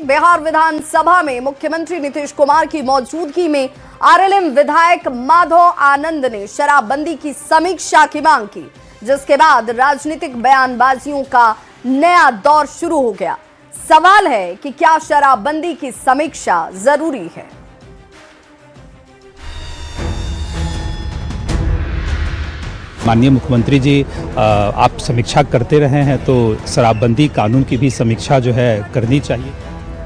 बिहार विधानसभा में मुख्यमंत्री नीतीश कुमार की मौजूदगी में आरएलएम विधायक माधव आनंद ने शराबबंदी की समीक्षा की मांग की, जिसके बाद राजनीतिक बयानबाजियों का नया दौर शुरू हो गया। सवाल है कि क्या शराबबंदी की समीक्षा जरूरी है? माननीय मुख्यमंत्री जी, आप समीक्षा करते रहे हैं तो शराबबंदी कानून की भी समीक्षा जो है करनी चाहिए।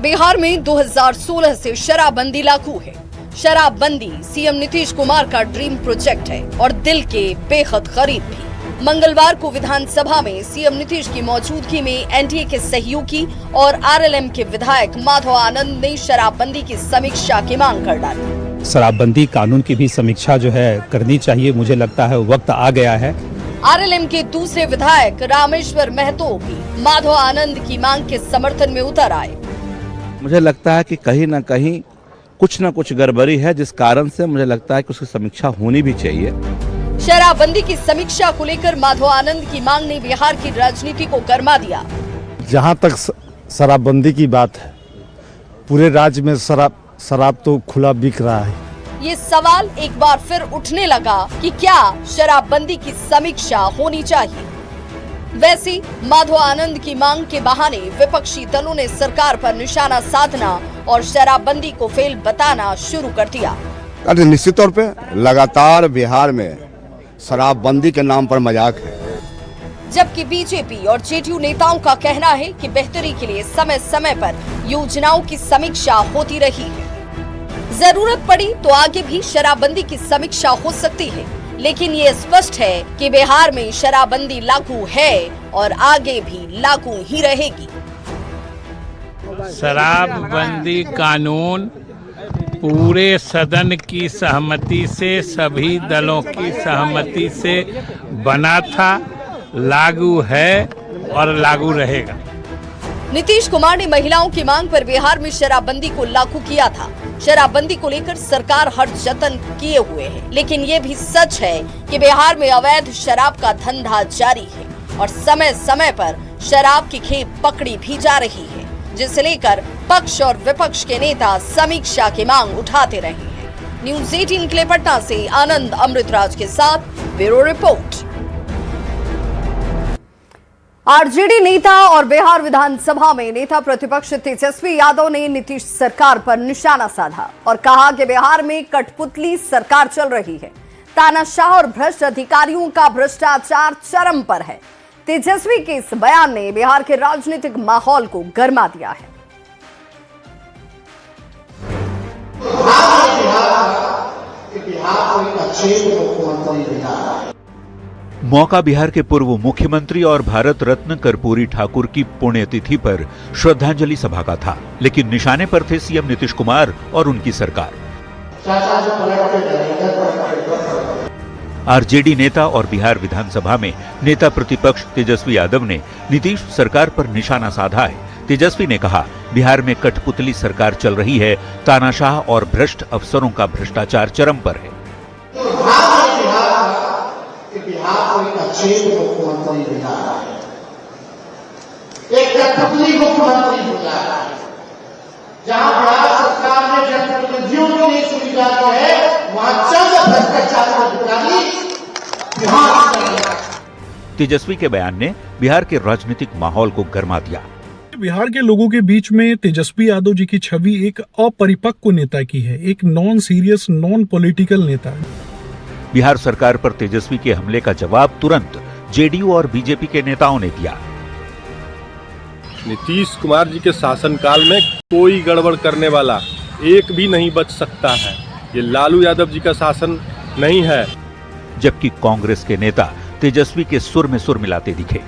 बिहार में 2016 से शराबबंदी लागू है। शराबबंदी सीएम नीतीश कुमार का ड्रीम प्रोजेक्ट है और दिल के बेहद करीब भी। मंगलवार को विधानसभा में सीएम नीतीश की मौजूदगी में एनडीए के सहयोगी और आरएलएम के विधायक माधव आनंद ने शराबबंदी की समीक्षा की मांग कर डाली। शराबबंदी कानून की भी समीक्षा जो है करनी चाहिए। मुझे लगता है वक्त आ गया है। आरएलएम के दूसरे विधायक रामेश्वर महतो भी माधव आनंद की मांग के समर्थन में उतर आए। मुझे लगता है कि कहीं न कहीं कुछ न कुछ गड़बड़ी है, जिस कारण से मुझे लगता है कि उसकी समीक्षा होनी भी चाहिए। शराबबंदी की समीक्षा को लेकर माधव आनंद की मांग ने बिहार की राजनीति को गर्मा दिया। जहां तक शराबबंदी की बात है, पूरे राज्य में शराब तो खुला बिक रहा है। ये सवाल एक बार फिर उठने लगा कि क्या शराबबंदी की समीक्षा होनी चाहिए। वैसे माधव आनंद की मांग के बहाने विपक्षी दलों ने सरकार पर निशाना साधना और शराबबंदी को फेल बताना शुरू कर दिया। निश्चित तौर पे लगातार बिहार में शराबबंदी के नाम पर मजाक है, जबकि बीजेपी और जेडीयू नेताओं का कहना है कि बेहतरी के लिए समय समय पर योजनाओं की समीक्षा होती रही है। जरूरत पड़ी तो आगे भी शराबबंदी की समीक्षा हो सकती है, लेकिन ये स्पष्ट है कि बिहार में शराबबंदी लागू है और आगे भी लागू ही रहेगी। शराबबंदी कानून पूरे सदन की सहमति से, सभी दलों की सहमति से बना था, लागू है और लागू रहेगा। नीतीश कुमार ने महिलाओं की मांग पर बिहार में शराबबंदी को लागू किया था। शराबबंदी को लेकर सरकार हर जतन किए हुए है, लेकिन ये भी सच है कि बिहार में अवैध शराब का धंधा जारी है और समय समय पर शराब की खेप पकड़ी भी जा रही है, जिसे लेकर पक्ष और विपक्ष के नेता समीक्षा की मांग उठाते रहे हैं। न्यूज़ 18 के लिए पटना से आनंद अमृतराज के साथ ब्यूरो रिपोर्ट। आरजेडी नेता और बिहार विधानसभा में नेता प्रतिपक्ष तेजस्वी यादव ने नीतीश सरकार पर निशाना साधा और कहा कि बिहार में कठपुतली सरकार चल रही है। तानाशाह और भ्रष्ट अधिकारियों का भ्रष्टाचार चरम पर है। तेजस्वी के इस बयान ने बिहार के राजनीतिक माहौल को गर्मा दिया है। मौका बिहार के पूर्व मुख्यमंत्री और भारत रत्न कर्पूरी ठाकुर की पुण्यतिथि पर श्रद्धांजलि सभा का था, लेकिन निशाने पर थे सीएम नीतीश कुमार और उनकी सरकार। आरजेडी नेता और बिहार विधानसभा में नेता प्रतिपक्ष तेजस्वी यादव ने नीतीश सरकार पर निशाना साधा है। तेजस्वी ने कहा, बिहार में कठपुतली सरकार चल रही है, तानाशाह और भ्रष्ट अफसरों का भ्रष्टाचार चरम पर है। एक कठपुतली मुख्यमंत्री हो जा रहा है। जहां बिहार सरकार ने जनप्रतिनिधियों के लिए सुविधा दी है, वहां चंद भ्रष्टाचार अधिकारी बिहार। तेजस्वी के बयान ने बिहार के राजनीतिक माहौल को गर्मा दिया। बिहार के लोगों के बीच में तेजस्वी यादव जी की छवि एक अपरिपक्व नेता की है, एक नॉन सीरियस, नॉन पॉलिटिकल नेता है। बिहार सरकार पर तेजस्वी के हमले का जवाब तुरंत जेडीयू और बीजेपी के नेताओं ने दिया। नीतीश कुमार जी के शासनकाल में कोई गड़बड़ करने वाला एक भी नहीं बच सकता है। ये लालू यादव जी का शासन नहीं है। जबकि कांग्रेस के नेता तेजस्वी के सुर में सुर मिलाते दिखे।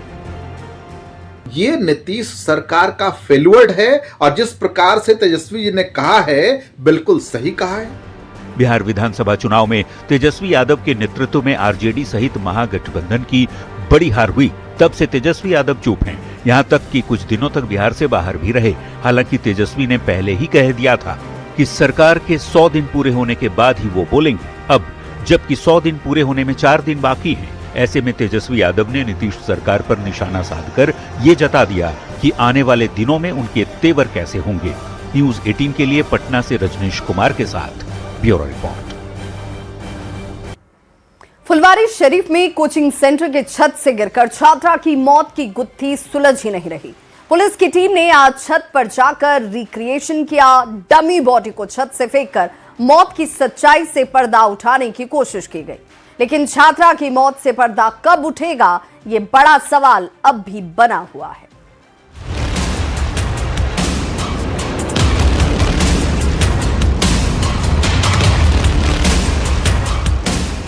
ये नीतीश सरकार का फेलुअर है और जिस प्रकार से तेजस्वी जी ने कहा है, बिल्कुल सही कहा है। बिहार विधानसभा चुनाव में तेजस्वी यादव के नेतृत्व में आरजेडी सहित महागठबंधन की बड़ी हार हुई। तब से तेजस्वी यादव चुप हैं। यहां तक कि कुछ दिनों तक बिहार से बाहर भी रहे। हालांकि तेजस्वी ने पहले ही कह दिया था कि सरकार के 100 दिन पूरे होने के बाद ही वो बोलेंगे। अब जबकि 100 दिन पूरे होने में 4 दिन बाकी हैं, ऐसे में तेजस्वी यादव ने नीतीश सरकार पर निशाना साधकर ये जता दिया कि आने वाले दिनों में उनके तेवर कैसे होंगे। न्यूज 18 के लिए पटना से रजनीश कुमार के साथ ब्यूरो रिपोर्ट। फुलवारी शरीफ में कोचिंग सेंटर के छत से गिरकर छात्रा की मौत की गुत्थी सुलझ ही नहीं रही। पुलिस की टीम ने आज छत पर जाकर रिक्रिएशन किया। डमी बॉडी को छत से फेंककर मौत की सच्चाई से पर्दा उठाने की कोशिश की गई, लेकिन छात्रा की मौत से पर्दा कब उठेगा, ये बड़ा सवाल अब भी बना हुआ है।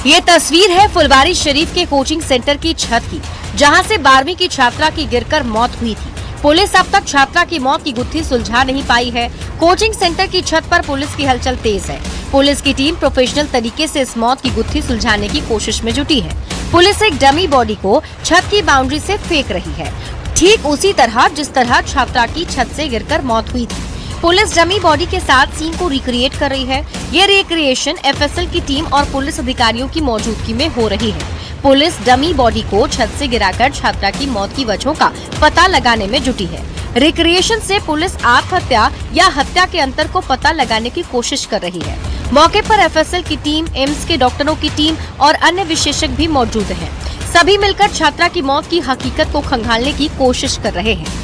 ये तस्वीर है फुलवारी शरीफ के कोचिंग सेंटर की छत की, जहां से 12वीं की छात्रा की गिरकर मौत हुई थी। पुलिस अब तक छात्रा की मौत की गुत्थी सुलझा नहीं पाई है। कोचिंग सेंटर की छत पर पुलिस की हलचल तेज है। पुलिस की टीम प्रोफेशनल तरीके से इस मौत की गुत्थी सुलझाने की कोशिश में जुटी है। पुलिस एक डमी बॉडी को छत की बाउंड्री से फेंक रही है, ठीक उसी तरह जिस तरह छात्रा की छत से गिरकर मौत हुई थी। पुलिस डमी बॉडी के साथ सीन को रिक्रिएट कर रही है। ये रिक्रिएशन एफएसएल की टीम और पुलिस अधिकारियों की मौजूदगी में हो रही है। पुलिस डमी बॉडी को छत से गिराकर छात्रा की मौत की वजहों का पता लगाने में जुटी है। रिक्रिएशन से पुलिस आत्महत्या या हत्या के अंतर को पता लगाने की कोशिश कर रही है। मौके पर एफएसएल की टीम, एम्स के डॉक्टरों की टीम और अन्य विशेषज्ञ भी मौजूद हैं। सभी मिलकर छात्रा की मौत की हकीकत को खंगालने की कोशिश कर रहे हैं।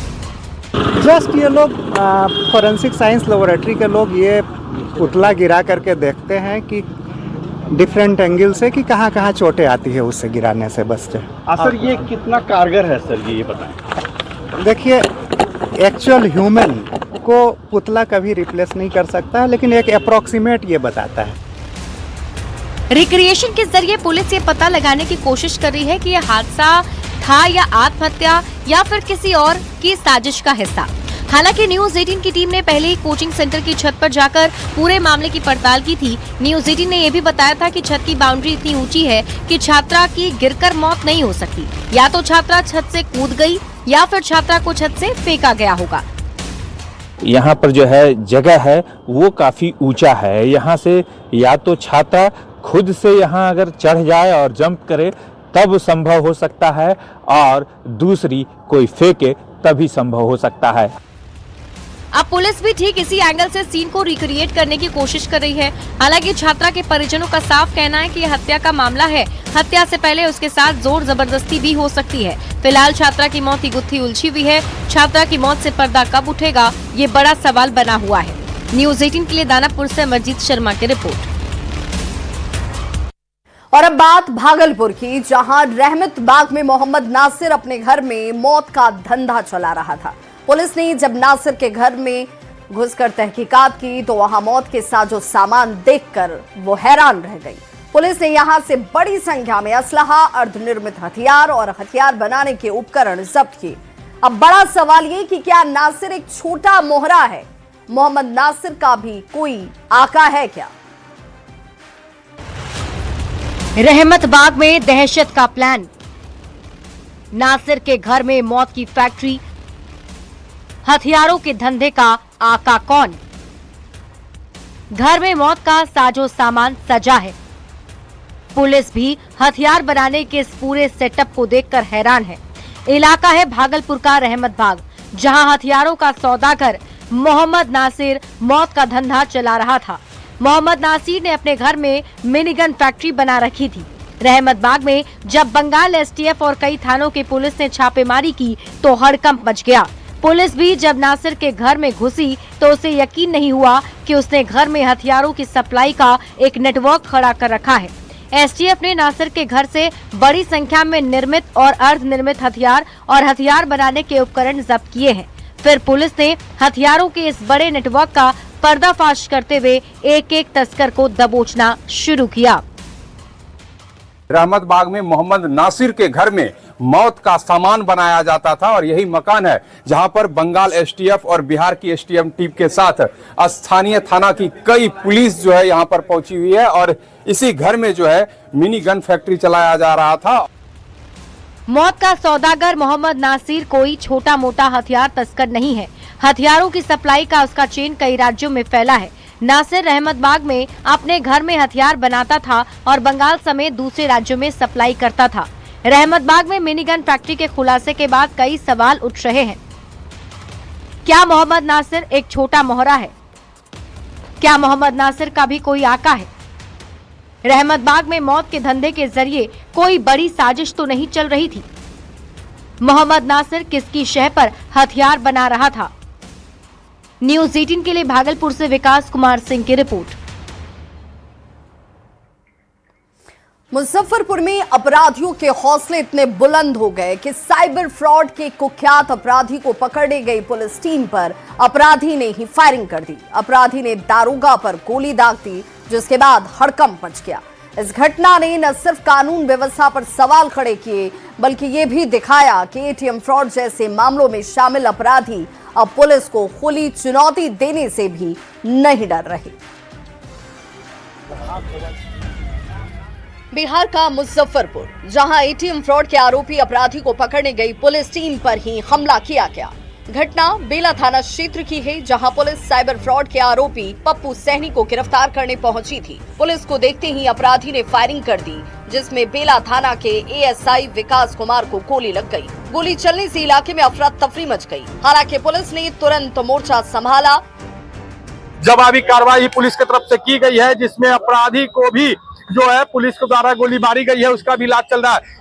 जस्ट ये लोग फॉरेंसिक साइंस लेबोरेटरी के लोग ये पुतला गिरा करके देखते हैं कि डिफरेंट एंगल से कि कहाँ कहाँ चोटें आती है उससे गिराने से। बस सर ये कितना कारगर है सर, ये बताएं। देखिए, एक्चुअल ह्यूमन को पुतला कभी रिप्लेस नहीं कर सकता, लेकिन एक अप्रोक्सीमेट ये बताता है। रिक्रिएशन के जरिए पुलिस ये पता लगाने की कोशिश कर रही है कि यह हादसा था या आत्महत्या या फिर किसी और की साजिश का हिस्सा। हालांकि न्यूज 18 की टीम ने पहले ही कोचिंग सेंटर की छत पर जाकर पूरे मामले की पड़ताल की थी। न्यूज 18 ने यह भी बताया था कि छत की बाउंड्री इतनी ऊंची है कि छात्रा की गिरकर मौत नहीं हो सकती। या तो छात्रा छत से कूद गई या फिर छात्रा को छत से फेंका गया होगा। यहाँ पर जो है जगह है वो काफी ऊंचा है। यहाँ से या तो छात्रा खुद से यहाँ अगर चढ़ जाए और जंप करे तब संभव हो सकता है, और दूसरी कोई फेंके तभी संभव हो सकता है। अब पुलिस भी ठीक इसी एंगल से सीन को रिक्रिएट करने की कोशिश कर रही है। हालांकि छात्रा के परिजनों का साफ कहना है कि यह हत्या का मामला है। हत्या से पहले उसके साथ जोर जबरदस्ती भी हो सकती है। फिलहाल छात्रा की मौत की गुत्थी उलझी हुई है। छात्रा की मौत से पर्दा कब उठेगा, ये बड़ा सवाल बना हुआ है। न्यूज 18 के लिए दानापुर से अमरजीत शर्मा की रिपोर्ट। और अब बात भागलपुर की, जहां रहमत बाग में मोहम्मद नासिर अपने घर में मौत का धंधा चला रहा था। पुलिस ने जब नासिर के घर में घुसकर तहकीकात की तो वहां मौत के साजो सामान देखकर वो हैरान रह गई। पुलिस ने यहां से बड़ी संख्या में असलहा, अर्धनिर्मित हथियार और हथियार बनाने के उपकरण जब्त किए। अब बड़ा सवाल ये कि क्या नासिर एक छोटा मोहरा है? मोहम्मद नासिर का भी कोई आका है क्या? रहमत बाग में दहशत का प्लान। नासिर के घर में मौत की फैक्ट्री। हथियारों के धंधे का आका कौन? घर में मौत का साजो सामान सजा है। पुलिस भी हथियार बनाने के इस पूरे सेटअप को देखकर हैरान है। इलाका है भागलपुर का रहमत बाग, जहां हथियारों का सौदागर मोहम्मद नासिर मौत का धंधा चला रहा था। मोहम्मद नासिर ने अपने घर में मिनीगन फैक्ट्री बना रखी थी। रहमत बाग में जब बंगाल एसटीएफ और कई थानों की पुलिस ने छापेमारी की तो हड़कंप मच गया। पुलिस भी जब नासिर के घर में घुसी तो उसे यकीन नहीं हुआ कि उसने घर में हथियारों की सप्लाई का एक नेटवर्क खड़ा कर रखा है। एसटीएफ ने नासिर के घर से बड़ी संख्या में निर्मित और अर्धनिर्मित हथियार और हथियार बनाने के उपकरण जब्त किए हैं। फिर पुलिस ने हथियारों के इस बड़े नेटवर्क का पर्दाफाश करते हुए एक एक तस्कर को दबोचना शुरू किया। रहमत बाग में मोहम्मद नासिर के घर में मौत का सामान बनाया जाता था और यही मकान है जहां पर बंगाल एसटीएफ और बिहार की एसटीएफ टीम के साथ स्थानीय थाना की कई पुलिस जो है यहां पर पहुंची हुई है और इसी घर में जो है मिनी गन फैक्ट्री चलाया जा रहा था। मौत का सौदागर मोहम्मद नासिर कोई छोटा मोटा हथियार तस्कर नहीं है। हथियारों की सप्लाई का उसका चेन कई राज्यों में फैला है। नासिर रहमत बाग में अपने घर में हथियार बनाता था और बंगाल समेत दूसरे राज्यों में सप्लाई करता था। रहमत बाग में मिनीगन फैक्ट्री के खुलासे के बाद कई सवाल उठ रहे हैं। क्या मोहम्मद नासिर एक छोटा मोहरा है? क्या मोहम्मद नासिर का भी कोई आका है? रहमत बाग में मौत के धंधे के जरिए कोई बड़ी साजिश तो नहीं चल रही थी? मोहम्मद नासिर किसकी शह पर हथियार बना रहा था? न्यूज़ 18 के लिए भागलपुर से विकास कुमार सिंह की रिपोर्ट। मुजफ्फरपुर में अपराधियों के हौसले इतने बुलंद हो गए कि साइबर फ्रॉड के कुख्यात अपराधी को पकड़ने गई पुलिस टीम पर अपराधी ने ही फायरिंग कर दी। अपराधी ने दारोगा पर गोली दाग दी, जिसके बाद हड़कंप मच गया। इस घटना ने न सिर्फ कानून व्यवस्था पर सवाल खड़े किए, बल्कि ये भी दिखाया कि एटीएम फ्रॉड जैसे मामलों में शामिल अपराधी अब पुलिस को खुली चुनौती देने से भी नहीं डर रहे। बिहार का मुजफ्फरपुर, जहां एटीएम फ्रॉड के आरोपी अपराधी को पकड़ने गई पुलिस टीम पर ही हमला किया गया। घटना बेला थाना क्षेत्र की है, जहां पुलिस साइबर फ्रॉड के आरोपी पप्पू सहनी को गिरफ्तार करने पहुंची थी। पुलिस को देखते ही अपराधी ने फायरिंग कर दी, जिसमें बेला थाना के एएसआई विकास कुमार को गोली लग गई। गोली चलने से इलाके में अफरा तफरी मच गई। हालांकि पुलिस ने तुरंत मोर्चा संभाला। जवाबी कार्रवाई पुलिस की तरफ से की गई है, जिसमें अपराधी को भी जो है पुलिस के द्वारा गोली मारी गई है, उसका भी इलाज चल रहा है।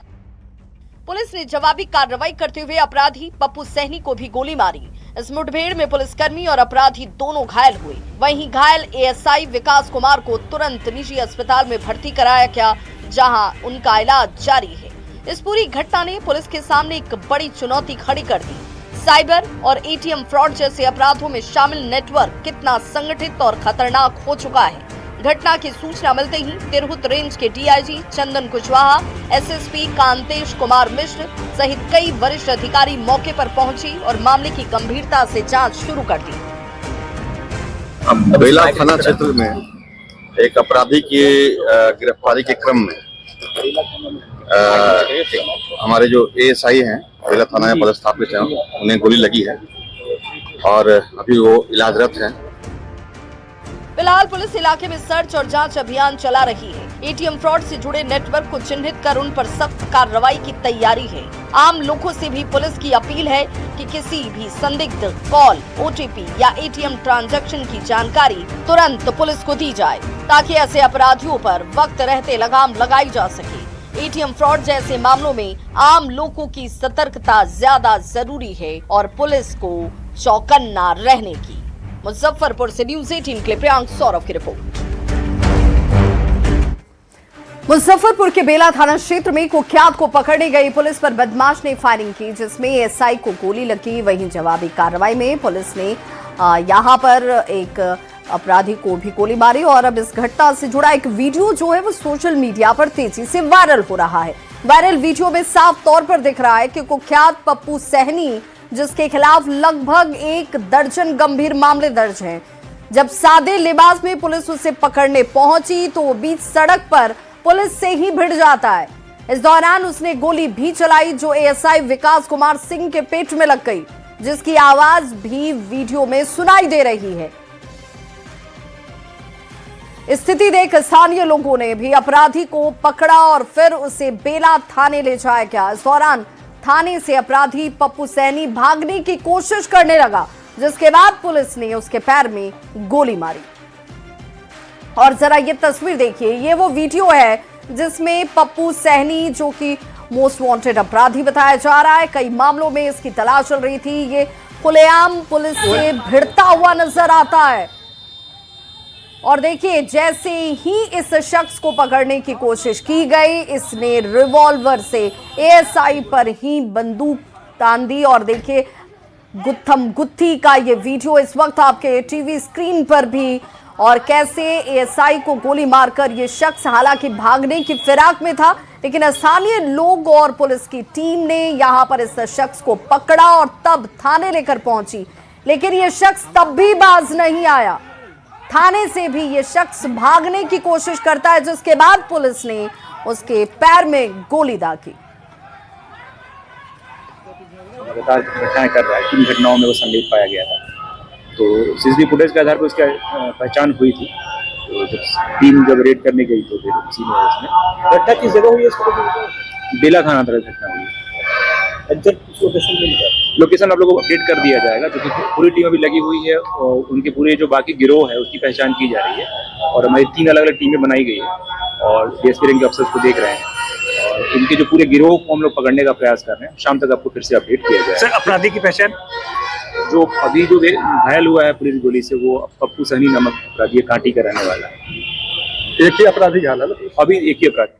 पुलिस ने जवाबी कार्रवाई करते हुए अपराधी पप्पू सहनी को भी गोली मारी। इस मुठभेड़ में पुलिसकर्मी और अपराधी दोनों घायल हुए। वहीं घायल एएसआई विकास कुमार को तुरंत निजी अस्पताल में भर्ती कराया गया, जहां उनका इलाज जारी है। इस पूरी घटना ने पुलिस के सामने एक बड़ी चुनौती खड़ी कर दी। साइबर और एटीएम फ्रॉड जैसे अपराधों में शामिल नेटवर्क कितना संगठित और खतरनाक हो चुका है। घटना की सूचना मिलते ही तिरहुत रेंज के डीआईजी चंदन कुशवाहा, एसएसपी कांतेश कुमार मिश्र सहित कई वरिष्ठ अधिकारी मौके पर पहुंचे और मामले की गंभीरता से जांच शुरू कर दी। बेला थाना क्षेत्र में एक अपराधी की गिरफ्तारी के क्रम में हमारे जो एएसआई हैं, बेला थाना में पदस्थापित हैं, उन्हें गोली लगी है और अभी वो इलाजरत हैं। फिलहाल पुलिस इलाके में सर्च और जांच अभियान चला रही है। एटीएम फ्रॉड से जुड़े नेटवर्क को चिन्हित कर उन पर सख्त कार्रवाई की तैयारी है। आम लोगों से भी पुलिस की अपील है कि किसी भी संदिग्ध कॉल, ओटीपी या एटीएम ट्रांजैक्शन की जानकारी तुरंत पुलिस को दी जाए, ताकि ऐसे अपराधियों पर वक्त रहते लगाम लगाई जा सके। एटीएम फ्रॉड जैसे मामलों में आम लोगों की सतर्कता ज्यादा जरूरी है और पुलिस को चौकन्ना रहने की। मुजफ्फरपुर से न्यूज़ 18 के लिए प्रियांक सौरभ की रिपोर्ट। मुजफ्फरपुर के बेला थाना क्षेत्र में कुख्यात को पकड़ने गई पुलिस पर बदमाश ने फायरिंग की, जिसमें एएसआई को गोली लगी। वहीं जवाबी कार्रवाई में पुलिस ने यहां पर एक अपराधी को भी गोली मारी और अब इस घटना से जुड़ा एक वीडियो जो है वो सोशल मीडिया पर तेजी से वायरल हो रहा है। वायरल वीडियो में साफ तौर पर दिख रहा है कि कुख्यात पप्पू सहनी, जिसके खिलाफ लगभग 1 दर्जन गंभीर मामले दर्ज हैं, जब सादे लिबास में पुलिस उसे पकड़ने पहुंची तो वो बीच सड़क पर पुलिस से ही भिड़ जाता है। इस दौरान उसने गोली भी चलाई, जो एएसआई विकास कुमार सिंह के पेट में लग गई, जिसकी आवाज भी वीडियो में सुनाई दे रही है। स्थिति देख स्थानीय लोगों ने भी अपराधी को पकड़ा और फिर उसे बेला थाने ले जाया गया। इस दौरान थाने से अपराधी पप्पू सहनी भागने की कोशिश करने लगा, जिसके बाद पुलिस ने उसके पैर में गोली मारी। और जरा ये तस्वीर देखिए, ये वो वीडियो है जिसमें पप्पू सहनी, जो कि मोस्ट वांटेड अपराधी बताया जा रहा है, कई मामलों में इसकी तलाश चल रही थी, ये खुलेआम पुलिस से भिड़ता हुआ नजर आता है। और देखिए, जैसे ही इस शख्स को पकड़ने की कोशिश की गई, इसने रिवॉल्वर से एएसआई पर ही बंदूक तान दी। और देखिए, गुत्थम गुत्थी का ये वीडियो इस वक्त आपके टीवी स्क्रीन पर भी, और कैसे एएसआई को गोली मारकर ये शख्स हालांकि भागने की फिराक में था, लेकिन स्थानीय लोग और पुलिस की टीम ने यहां पर इस शख्स को पकड़ा और तब थाने लेकर पहुंची, लेकिन ये शख्स तब भी बाज नहीं आया। थाने से भी ये शख्स भागने की कोशिश करता है, जिसके बाद पुलिस ने उसके पैर में गोली दागी। लगातार घटनाएं कर रहा है, 3 घटनाओं में वो संदिग्ध पाया गया था, तो सीसीटीवी फुटेज के आधार पर उसकी पहचान हुई थी। तो जब टीम रेड करने गई तो फिर उसी में उसमें घटना किस जगह हुई है, इसको बेला थाना तरफ घटना हुई है। लोकेशन मिल गया। लोकेशन आप लोगों को अपडेट कर दिया जाएगा, क्योंकि पूरी टीम अभी लगी हुई है और उनके पूरे जो बाकी गिरोह है उसकी पहचान की जा रही है और हमारी 3 अलग अलग टीमें बनाई गई है और डीएसपी रैंक के अफसर्स को देख रहे हैं और इनके जो पूरे गिरोह को हम लोग पकड़ने का प्रयास कर रहे हैं। शाम तक आपको फिर से अपडेट किया जाएगा। सर, अपराधी की पहचान जो अभी जो घायल हुआ है पुलिस गोली से, वो पप्पू सहनी नामक अपराधी कांटी का रहने वाला है। एक ही अपराधी घायल है अभी, एक ही अपराधी।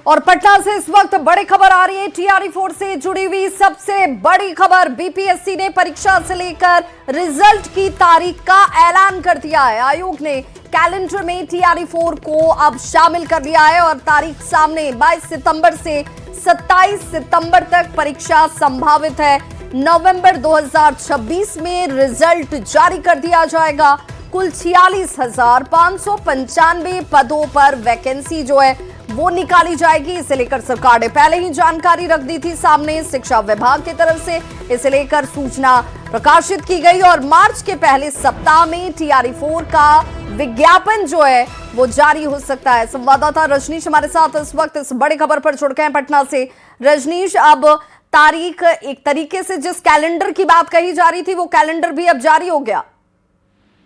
और पटना से इस वक्त बड़ी खबर आ रही है। टीआरई 4 से जुड़ी हुई सबसे बड़ी खबर, बीपीएससी ने परीक्षा से लेकर रिजल्ट की तारीख का ऐलान कर दिया है। आयोग ने कैलेंडर में टीआरई 4 को अब शामिल कर लिया है और तारीख सामने 22 सितंबर से 27 सितंबर तक परीक्षा संभावित है। नवंबर 2026 में रिजल्ट जारी कर दिया जाएगा। कुल 46,595 पदों पर वैकेंसी जो है वो निकाली जाएगी। इसे लेकर सरकार ने पहले ही जानकारी रख दी थी सामने शिक्षा विभाग की तरफ से। इसे लेकर सूचना प्रकाशित की गई और मार्च के पहले सप्ताह में टीआरई 4 का विज्ञापन जो है वो जारी हो सकता है। संवाददाता रजनीश हमारे साथ इस वक्त इस बड़ी खबर पर जुड़ गए हैं पटना से। रजनीश, अब तारीख एक तरीके से जिस कैलेंडर की बात कही जा रही थी वो कैलेंडर भी अब जारी हो गया।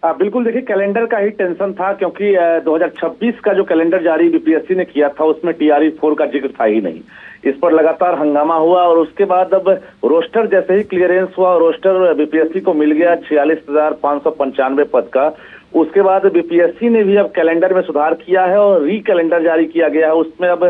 बिल्कुल, देखिए कैलेंडर का ही टेंशन था क्योंकि 2026 का जो कैलेंडर जारी बीपीएससी ने किया था उसमें टीआरई 4 का जिक्र था ही नहीं। इस पर लगातार हंगामा हुआ और उसके बाद अब रोस्टर जैसे ही क्लियरेंस हुआ, रोस्टर बीपीएससी को मिल गया 46,595 पद का। उसके बाद बीपीएससी ने भी अब कैलेंडर में सुधार किया है और री कैलेंडर जारी किया गया है। उसमें अब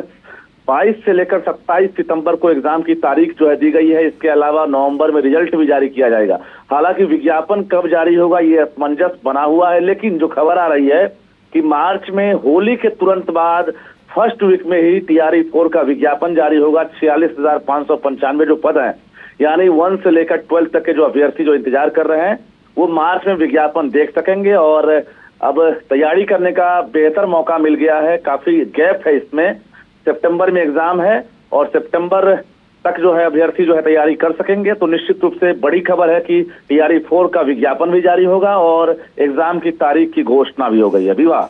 22 से लेकर 27 सितंबर को एग्जाम की तारीख जो है दी गई है। इसके अलावा नवंबर में रिजल्ट भी जारी किया जाएगा। हालांकि विज्ञापन कब जारी होगा ये असमंजस बना हुआ है, लेकिन जो खबर आ रही है कि मार्च में होली के तुरंत बाद फर्स्ट वीक में ही टीआरई 4 का विज्ञापन जारी होगा। 46,595 जो पद हैं, यानी 1 से लेकर 12 तक के जो अभ्यर्थी जो इंतजार कर रहे हैं वो मार्च में विज्ञापन देख सकेंगे और अब तैयारी करने का बेहतर मौका मिल गया है। काफी गैप है इसमें, सितंबर में एग्जाम है और सितंबर तक जो है अभ्यर्थी जो है तैयारी कर सकेंगे। तो निश्चित रूप से बड़ी खबर है कि टीआरई 4 का विज्ञापन भी जारी होगा और एग्जाम की तारीख की घोषणा भी हो गई है। विवाह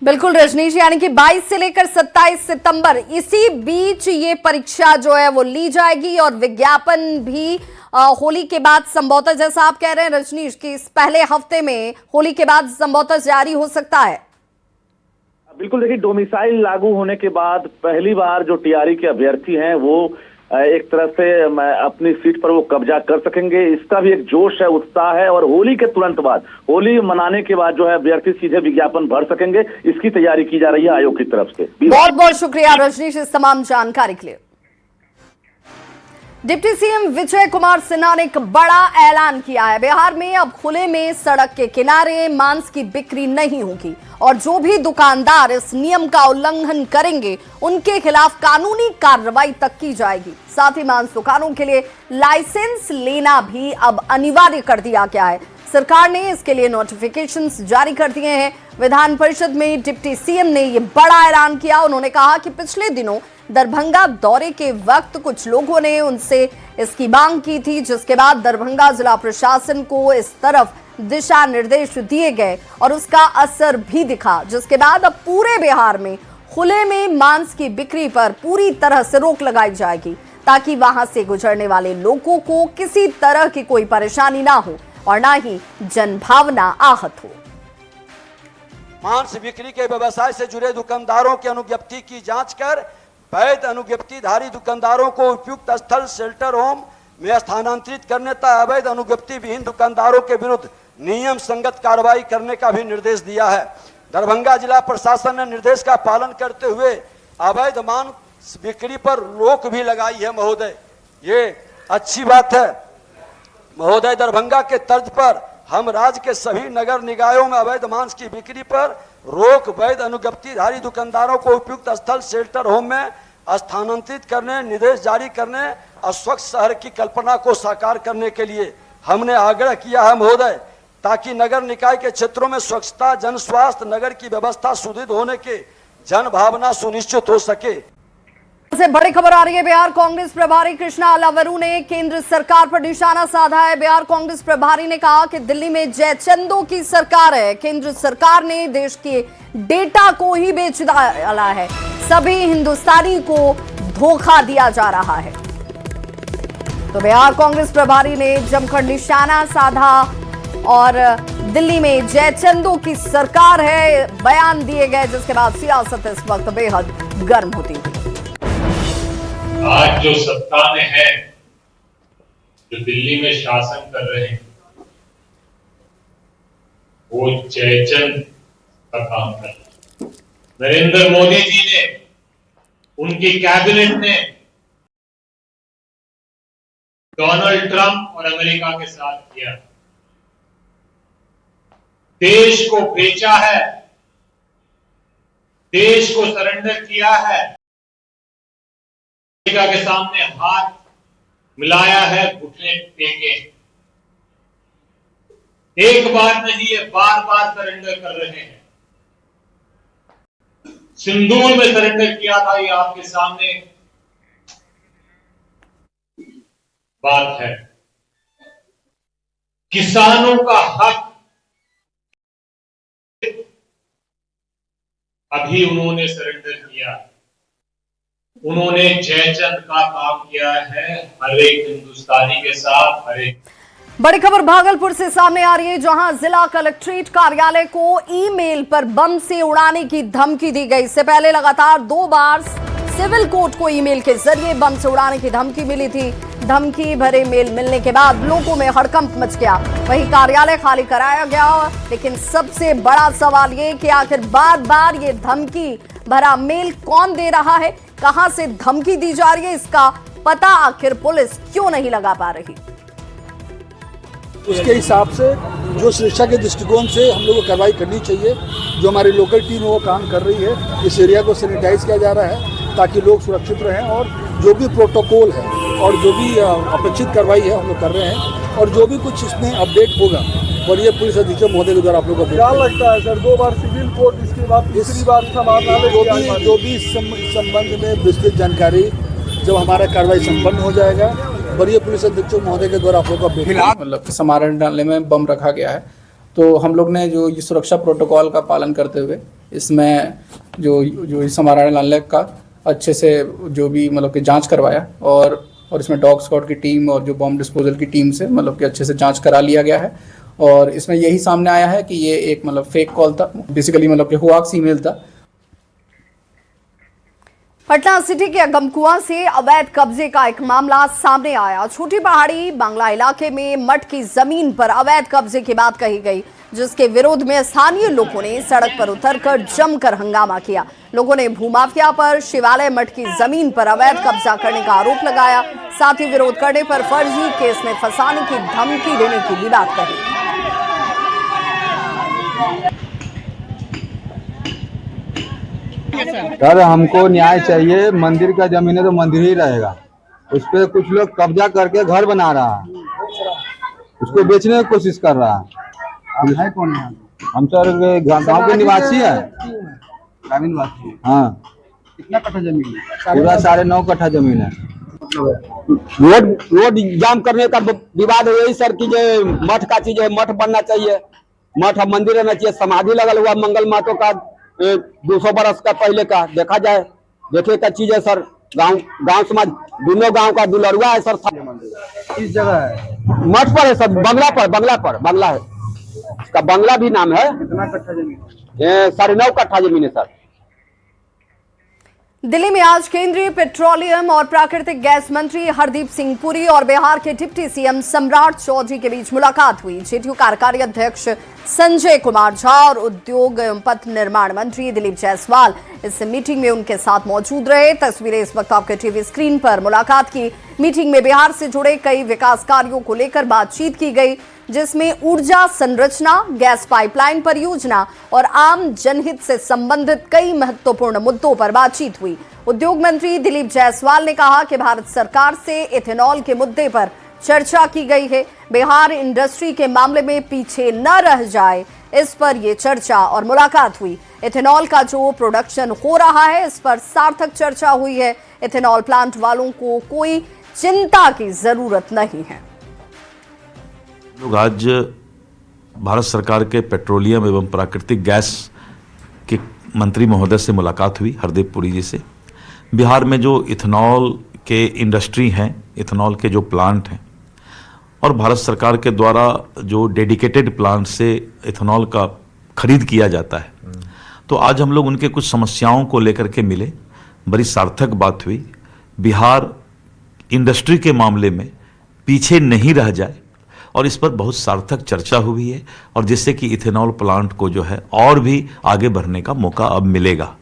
बिल्कुल रजनीश, यानी कि 22 से लेकर 27 सितंबर इसी बीच ये परीक्षा जो है वो ली जाएगी और विज्ञापन भी होली के बाद संभवतः, जैसा आप कह रहे हैं रजनीश, कि इस पहले हफ्ते में होली के बाद संभवतः जारी हो सकता है। बिल्कुल, देखिए डोमिसाइल लागू होने के बाद पहली बार जो टीआरई के अभ्यर्थी हैं वो एक तरह से अपनी सीट पर वो कब्जा कर सकेंगे। इसका भी एक जोश है, उत्साह है और होली के तुरंत बाद, होली मनाने के बाद जो है अभ्यर्थी सीधे विज्ञापन भर सकेंगे। इसकी तैयारी की जा रही है आयोग की तरफ से। बहुत बहुत शुक्रिया रजनीश इस तमाम जानकारी के लिए। डिप्टी सीएम विजय कुमार सिन्हा ने एक बड़ा ऐलान किया है। बिहार में अब खुले में सड़क के किनारे मांस की बिक्री नहीं होगी और जो भी दुकानदार इस नियम का उल्लंघन करेंगे उनके खिलाफ कानूनी कार्रवाई तक की जाएगी। साथ ही मांस दुकानों के लिए लाइसेंस लेना भी अब अनिवार्य कर दिया गया है। सरकार ने इसके लिए नोटिफिकेशंस जारी कर दिए हैं। विधान परिषद में डिप्टी सीएम ने ये बड़ा ऐलान किया। उन्होंने कहा कि पिछले दिनों दरभंगा दौरे के वक्त कुछ लोगों ने उनसे इसकी मांग की थी, जिसके बाद दरभंगा जिला प्रशासन को इस तरफ दिशा निर्देश दिए गए और उसका असर भी दिखा, जिसके बाद अब पूरे बिहार में खुले में मांस की बिक्री पर पूरी तरह से रोक लगाई जाएगी ताकि वहां से गुजरने वाले लोगों को किसी तरह की कोई परेशानी ना हो और ना ही जनभावना आहत हो। मांस बिक्री के व्यवसाय से जुड़े दुकानदारों की अनुज्ञप्ति की जांच कर वैध अनुज्ञप्तिधारी दुकानदारों को उपयुक्त स्थल शेल्टर होम में स्थानांतरित करने तथा अवैध अनुज्ञप्ति विहीन दुकानदारों के विरुद्ध नियम संगत कार्रवाई करने का भी निर्देश दिया है। दरभंगा जिला प्रशासन ने निर्देश का पालन करते हुए अवैध मांस बिक्री पर रोक भी लगाई है। महोदय, ये अच्छी बात है महोदय। दरभंगा के तर्ज पर हम राज्य के सभी नगर निकायों में अवैध मांस की बिक्री पर रोक, वैध अनुज्ञप्तिधारी दुकानदारों को उपयुक्त स्थल शेल्टर होम में स्थानांतरित करने, निर्देश जारी करने और स्वच्छ शहर की कल्पना को साकार करने के लिए हमने आग्रह किया है महोदय, ताकि नगर निकाय के क्षेत्रों में स्वच्छता, जन स्वास्थ्य, नगर की व्यवस्था सुदृढ़ होने के जन भावना सुनिश्चित हो सके। से बड़ी खबर आ रही है। बिहार कांग्रेस प्रभारी कृष्णा अलावरू ने केंद्र सरकार पर निशाना साधा है। बिहार कांग्रेस प्रभारी ने कहा कि दिल्ली में जयचंदों की सरकार है। केंद्र सरकार ने देश के डेटा को ही बेच डाला है। सभी हिंदुस्तानी को धोखा दिया जा रहा है। तो बिहार कांग्रेस प्रभारी ने जमकर निशाना साधा और दिल्ली में जयचंदों की सरकार है बयान दिए गए, जिसके बाद सियासत इस वक्त बेहद गर्म होती है। आज जो सत्ता में है, जो दिल्ली में शासन कर रहे हैं, वो जयचंद का काम कर रहे हैं। नरेंद्र मोदी जी ने, उनकी कैबिनेट ने डोनाल्ड ट्रंप और अमेरिका के साथ किया, देश को बेचा है, देश को सरेंडर किया है, अमेरिका के सामने हाथ मिलाया है, घुटने टेके। एक बार नहीं, ये बार बार सरेंडर कर रहे हैं। सिंदूर में सरेंडर किया था, ये आपके सामने बात है। किसानों का हक अभी उन्होंने सरेंडर किया। उन्होंने जयचंद का काम किया है हर एक हिंदुस्तानी के साथ, हर एक। बड़ी खबर भागलपुर से सामने आ रही है, जहां जिला कलेक्ट्रेट कार्यालय को ईमेल पर बम से उड़ाने की धमकी दी गई। इससे पहले लगातार 2 बार सिविल कोर्ट को ईमेल के जरिए बम से उड़ाने की धमकी मिली थी। धमकी भरे मेल मिलने के बाद लोगों में हड़कंप मच गया। वहीं कार्यालय खाली कराया गया, लेकिन सबसे बड़ा सवाल ये कि आखिर बार बार ये धमकी भरा मेल कौन दे रहा है, कहां से धमकी दी जा रही है, इसका पता आखिर पुलिस क्यों नहीं लगा पा रही। उसके हिसाब से जो सुरक्षा के दृष्टिकोण से हम लोग को कार्रवाई करनी चाहिए। जो हमारी लोकल टीम है वो काम कर रही है। इस एरिया को सैनिटाइज किया जा रहा है ताकि लोग सुरक्षित रहें, और जो भी प्रोटोकॉल है और जो भी अपेक्षित कार्रवाई है हम लोग कर रहे हैं, और जो भी कुछ इसमें अपडेट होगा और ये पुलिस अधीक्षक महोदय के द्वारा आप लोग को क्या लगता है सर? 2 बार सिविल कोर्ट, इसके बाद तीसरी बार जो भी संबंध में विस्तृत जानकारी जब हमारा कार्रवाई संपन्न हो जाएगा, वरीय पुलिस अधीक्षक महोदय के द्वारा आप लोग का फिलहाल मतलब समारण डालने में बम रखा गया है। तो हम लोग ने जो सुरक्षा प्रोटोकॉल का पालन करते हुए इसमें जो समारण डालने का अच्छे से जो भी मतलब कि जांच करवाया, और इसमें डॉग स्क्वाड की टीम और जो बम डिस्पोजल की टीम से मतलब कि अच्छे से जांच करा लिया गया है। और इसमें यही सामने आया है कि ये एक मतलब फेक कॉल था, बेसिकली मतलब कि हुआक्स ईमेल था। पटना सिटी के अगमकुआं से अवैध कब्जे का एक मामला सामने आया। छोटी पहाड़ी बांग्ला इलाके में मठ की जमीन पर अवैध कब्जे की बात कही गई, जिसके विरोध में स्थानीय लोगों ने सड़क पर उतरकर जमकर हंगामा किया। लोगों ने भूमाफिया पर शिवालय मठ की जमीन पर अवैध कब्जा करने का आरोप लगाया। साथ ही विरोध करने पर फर्जी केस में फंसाने की धमकी देने की भी बात कही। सर हमको न्याय चाहिए। मंदिर का जमीन है तो मंदिर ही रहेगा, उस पर कुछ लोग कब्जा करके घर बना रहा है, उसको बेचने की कोशिश कर रहा है। हम है कौन है? हम सर गांव के निवासी है, ग्रामीण निवासी। हाँ। कितना कट्ठा जमीन है? पूरा 9.5 कट्ठा जमीन है। रोड जाम करने का विवाद है यही सर की जो मठ का चीज है, मठ बनना चाहिए, मठ मंदिर रहना चाहिए। समाधि लगल हुआ मंगल मातो का 200 बरस का पहले का, देखा जाए देखे का चीज है सर। गांव समाज दोनों गांव का दुलरुआ है सर। किस जगह है? मठ पर है सर, बंगला है, इसका बंगला भी नाम है। कितना कट्ठा जमीन? 9.5 कट्ठा जमीन है सर। दिल्ली में आज केंद्रीय पेट्रोलियम और प्राकृतिक गैस मंत्री हरदीप सिंह पुरी और बिहार के डिप्टी सीएम सम्राट चौधरी के बीच मुलाकात हुई। जेडीयू कार्यकारी अध्यक्ष संजय कुमार झा और उद्योग एवं पथ निर्माण मंत्री दिलीप जायसवाल इस मीटिंग में उनके साथ मौजूद रहे। तस्वीरें इस वक्त आपके टीवी स्क्रीन पर। मुलाकात की मीटिंग में बिहार से जुड़े कई विकास कार्यों को लेकर बातचीत की गई, जिसमें ऊर्जा संरचना, गैस पाइपलाइन परियोजना और आम जनहित से संबंधित कई महत्वपूर्ण मुद्दों पर बातचीत हुई। उद्योग मंत्री दिलीप जायसवाल ने कहा कि भारत सरकार से इथेनॉल के मुद्दे पर चर्चा की गई है। बिहार इंडस्ट्री के मामले में पीछे न रह जाए, इस पर यह चर्चा और मुलाकात हुई। इथेनॉल का जो प्रोडक्शन हो रहा है, इस पर सार्थक चर्चा हुई है। इथेनॉल प्लांट वालों को कोई चिंता की जरूरत नहीं है। लोग आज भारत सरकार के पेट्रोलियम एवं प्राकृतिक गैस के मंत्री महोदय से मुलाकात हुई, हरदीप पुरी जी से। बिहार में जो इथेनॉल के इंडस्ट्री हैं, इथेनॉल के जो प्लांट हैं, और भारत सरकार के द्वारा जो डेडिकेटेड प्लांट से इथेनॉल का खरीद किया जाता है। तो आज हम लोग उनके कुछ समस्याओं को लेकर के मिले, बड़ी सार्थक बात हुई। बिहार इंडस्ट्री के मामले में पीछे नहीं रह जाए और इस पर बहुत सार्थक चर्चा हुई है, और जिससे कि इथेनॉल प्लांट को जो है और भी आगे बढ़ने का मौका अब मिलेगा।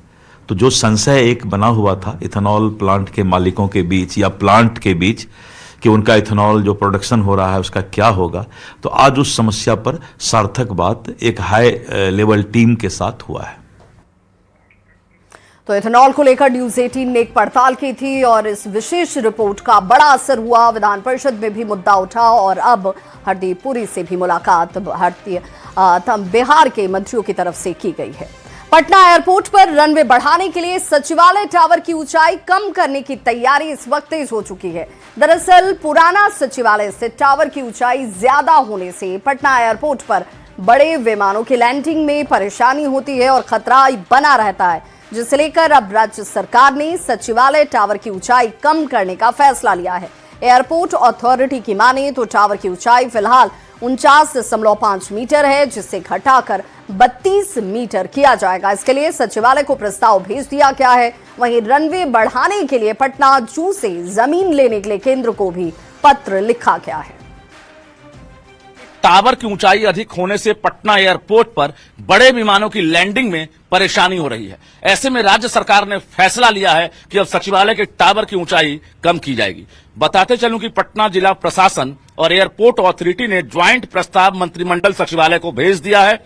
तो जो संशय एक बना हुआ था इथेनॉल प्लांट के मालिकों के बीच या प्लांट के बीच कि उनका इथेनॉल जो प्रोडक्शन हो रहा है उसका क्या होगा, तो आज उस समस्या पर सार्थक बात एक हाई लेवल टीम के साथ हुआ है। तो इथेनॉल को लेकर न्यूज 18 ने एक पड़ताल की थी और इस विशेष रिपोर्ट का बड़ा असर हुआ। विधान परिषद में भी मुद्दा उठा और अब हरदीप पुरी से भी मुलाकात बिहार के मंत्रियों की तरफ से की गई है। पटना एयरपोर्ट पर रनवे बढ़ाने के लिए सचिवालय टावर की ऊंचाई कम करने की तैयारी इस वक्त तेज हो चुकी है। दरअसल पुराना सचिवालय से टावर की ऊंचाई ज्यादा होने से पटना एयरपोर्ट पर बड़े विमानों की लैंडिंग में परेशानी होती है और खतरा बना रहता है, जिसे लेकर अब राज्य सरकार ने सचिवालय टावर की ऊंचाई कम करने का फैसला लिया है। एयरपोर्ट अथॉरिटी की माने तो टावर की ऊंचाई फिलहाल 49.5 मीटर है, जिसे घटाकर 32 मीटर किया जाएगा। इसके लिए सचिवालय को प्रस्ताव भेज दिया गया है। वहीं रनवे बढ़ाने के लिए पटना जू से जमीन लेने के लिए केंद्र को भी पत्र लिखा गया है। टावर की ऊंचाई अधिक होने से पटना एयरपोर्ट पर बड़े विमानों की लैंडिंग में परेशानी हो रही है। ऐसे में राज्य सरकार ने फैसला लिया है कि अब सचिवालय के टावर की ऊंचाई कम की जाएगी। बताते चलूं कि पटना जिला प्रशासन और एयरपोर्ट अथॉरिटी ने ज्वाइंट प्रस्ताव मंत्रिमंडल सचिवालय को भेज दिया है।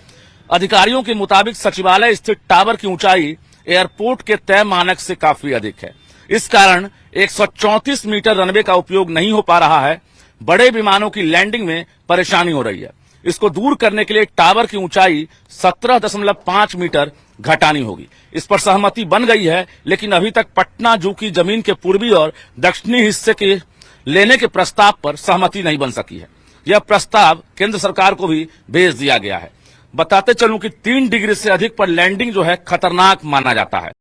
अधिकारियों के मुताबिक सचिवालय स्थित टावर की ऊंचाई एयरपोर्ट के तय मानक से काफी अधिक है। इस कारण 134 मीटर रनवे का उपयोग नहीं हो पा रहा है। बड़े विमानों की लैंडिंग में परेशानी हो रही है। इसको दूर करने के लिए टावर की ऊंचाई 17.5 मीटर घटानी होगी। इस पर सहमति बन गई है, लेकिन अभी तक पटना जू की जमीन के पूर्वी और दक्षिणी हिस्से के लेने के प्रस्ताव पर सहमति नहीं बन सकी है। यह प्रस्ताव केंद्र सरकार को भी भेज दिया गया है। बताते चलूं कि 3 डिग्री से अधिक पर लैंडिंग जो है खतरनाक माना जाता है।